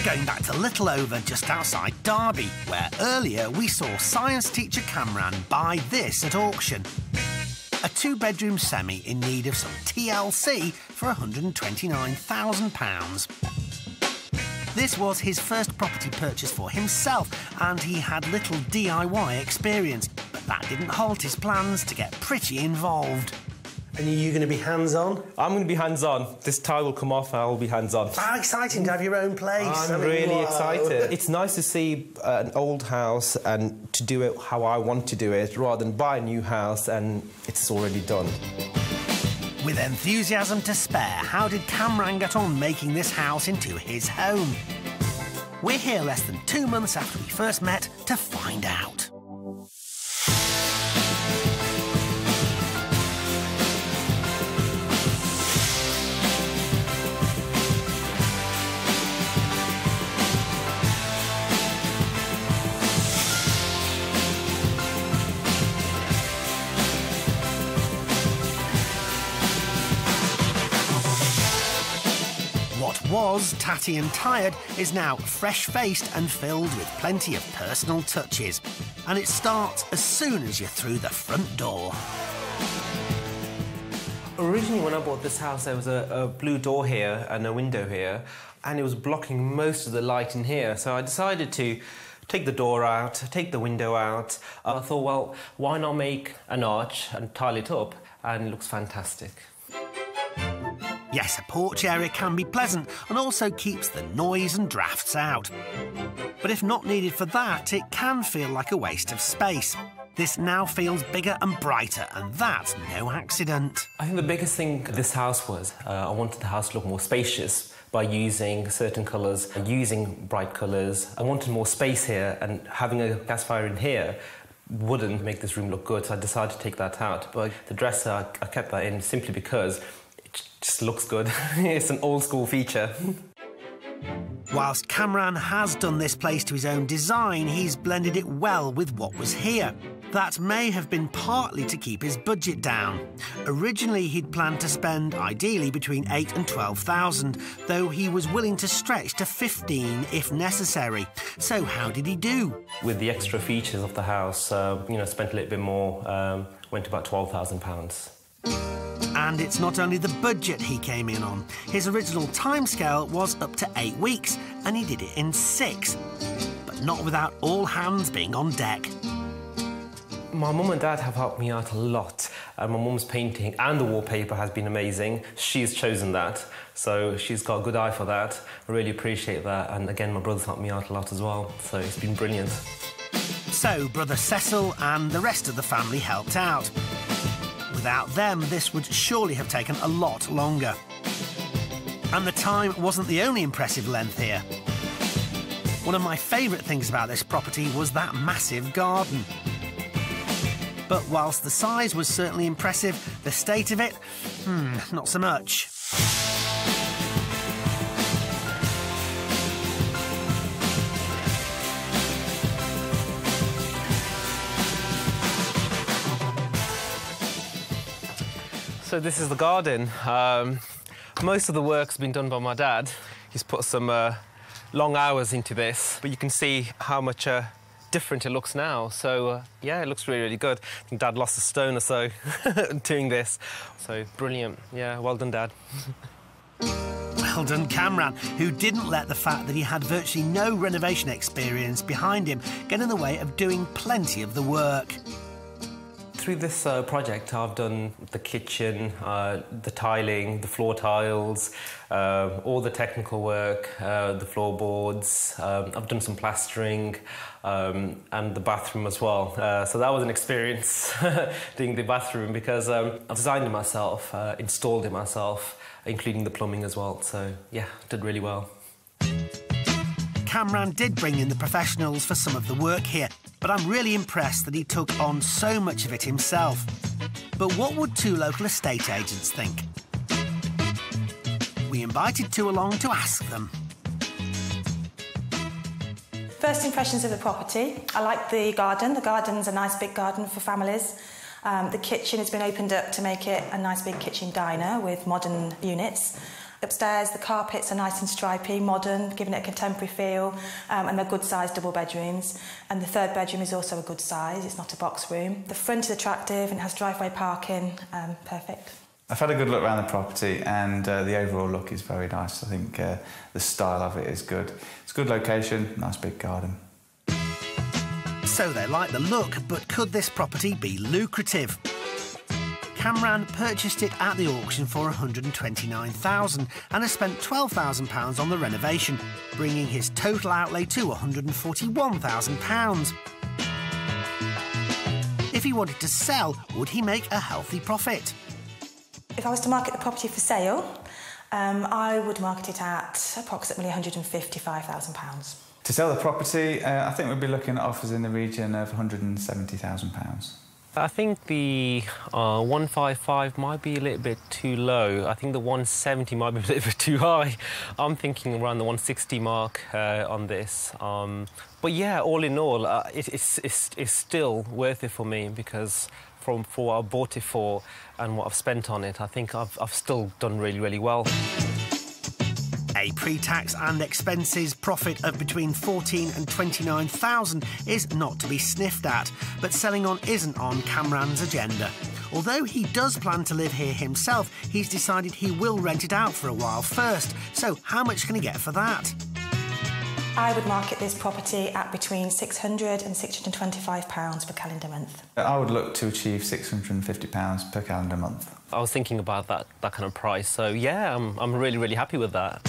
going back to Littleover, just outside Derby, where earlier we saw science teacher Camran buy this at auction. A two-bedroom semi in need of some TLC for £129,000. This was his first property purchase for himself, and he had little DIY experience, but that didn't halt his plans to get pretty involved. And are you going to be hands-on? I'm going to be hands-on. This tile will come off and I'll be hands-on. How exciting to have your own place. I'm really excited. It's nice to see an old house and to do it how I want to do it, rather than buy a new house and it's already done. With enthusiasm to spare, how did Camran get on making this house into his home? We're here less than 2 months after we first met to find out. What was tatty and tired is now fresh-faced and filled with plenty of personal touches. And it starts as soon as you're through the front door. Originally, when I bought this house, there was a blue door here and a window here, and it was blocking most of the light in here. So I decided to take the door out, take the window out. I thought, well, why not make an arch and tile it up? And it looks fantastic. Yes, a porch area can be pleasant and also keeps the noise and drafts out. But if not needed for that, it can feel like a waste of space. This now feels bigger and brighter, and that's no accident. I think the biggest thing this house was, I wanted the house to look more spacious by using certain colours, using bright colours. I wanted more space here, and having a gas fire in here wouldn't make this room look good, so I decided to take that out. But the dresser, I kept that in simply because it just looks good. It's an old-school feature. Whilst Camran has done this place to his own design, he's blended it well with what was here. That may have been partly to keep his budget down. Originally, he'd planned to spend, ideally, between £8,000 and £12,000, though he was willing to stretch to £15,000 if necessary. So how did he do? With the extra features of the house, spent a little bit more, went to about £12,000. And it's not only the budget he came in on. His original timescale was up to 8 weeks, and he did it in 6. But not without all hands being on deck. My mum and dad have helped me out a lot. My mum's painting and the wallpaper has been amazing. She's chosen that, so she's got a good eye for that. I really appreciate that. And again, my brother's helped me out a lot as well, so it's been brilliant. So, brother Cecil and the rest of the family helped out. Without them, this would surely have taken a lot longer. And the time wasn't the only impressive length here. One of my favourite things about this property was that massive garden. But whilst the size was certainly impressive, the state of it, not so much. So this is the garden. Most of the work's been done by my dad. He's put some long hours into this, but you can see how much different it looks now. So, yeah, it looks really, really good. I think Dad lost a stone or so doing this. So, brilliant. Yeah, well done, Dad. Well done, Camran, who didn't let the fact that he had virtually no renovation experience behind him get in the way of doing plenty of the work. Through this project, I've done the kitchen, the tiling, the floor tiles, all the technical work, the floorboards. I've done some plastering and the bathroom as well. So that was an experience doing the bathroom because I've designed it myself, installed it myself, including the plumbing as well. So, yeah, did really well. Camran did bring in the professionals for some of the work here, but I'm really impressed that he took on so much of it himself. But what would 2 local estate agents think? We invited 2 along to ask them. First impressions of the property. I like the garden. The garden's a nice big garden for families. The kitchen has been opened up to make it a nice big kitchen diner with modern units. Upstairs, the carpets are nice and stripy, modern, giving it a contemporary feel, and they're good-sized double bedrooms. And the third bedroom is also a good size, it's not a box room. The front is attractive and has driveway parking, perfect. I've had a good look around the property and the overall look is very nice. I think the style of it is good. It's a good location, nice big garden. So they like the look, but could this property be lucrative? Kamran purchased it at the auction for $129,000 and has spent £12,000 on the renovation, bringing his total outlay to £141,000. If he wanted to sell, would he make a healthy profit? If I was to market the property for sale, I would market it at approximately £155,000. To sell the property, I think we'd be looking at offers in the region of £170,000. I think the 155 might be a little bit too low. I think the 170 might be a little bit too high. I'm thinking around the 160 mark on this. But yeah, all in all, it's still worth it for me because for what I bought it for and what I've spent on it, I think I've still done really, really well. A pre-tax and expenses profit of between $14,000 and $29,000 is not to be sniffed at, but selling on isn't on Kamran's agenda. Although he does plan to live here himself, he's decided he will rent it out for a while first. So how much can he get for that? I would market this property at between £600 and £625 per calendar month. I would look to achieve £650 per calendar month. I was thinking about that kind of price, so yeah, I'm really, really happy with that.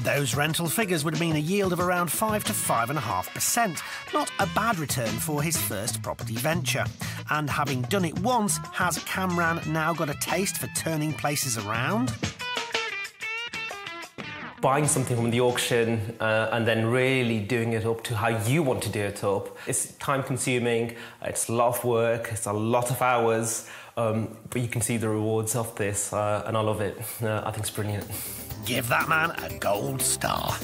Those rental figures would mean a yield of around 5 to 5.5%. Not a bad return for his first property venture. And having done it once, has Kamran now got a taste for turning places around? Buying something from the auction and then really doing it up to how you want to do it up. It's time-consuming, it's a lot of work, it's a lot of hours, but you can see the rewards of this, and I love it. I think it's brilliant. Give that man a gold star.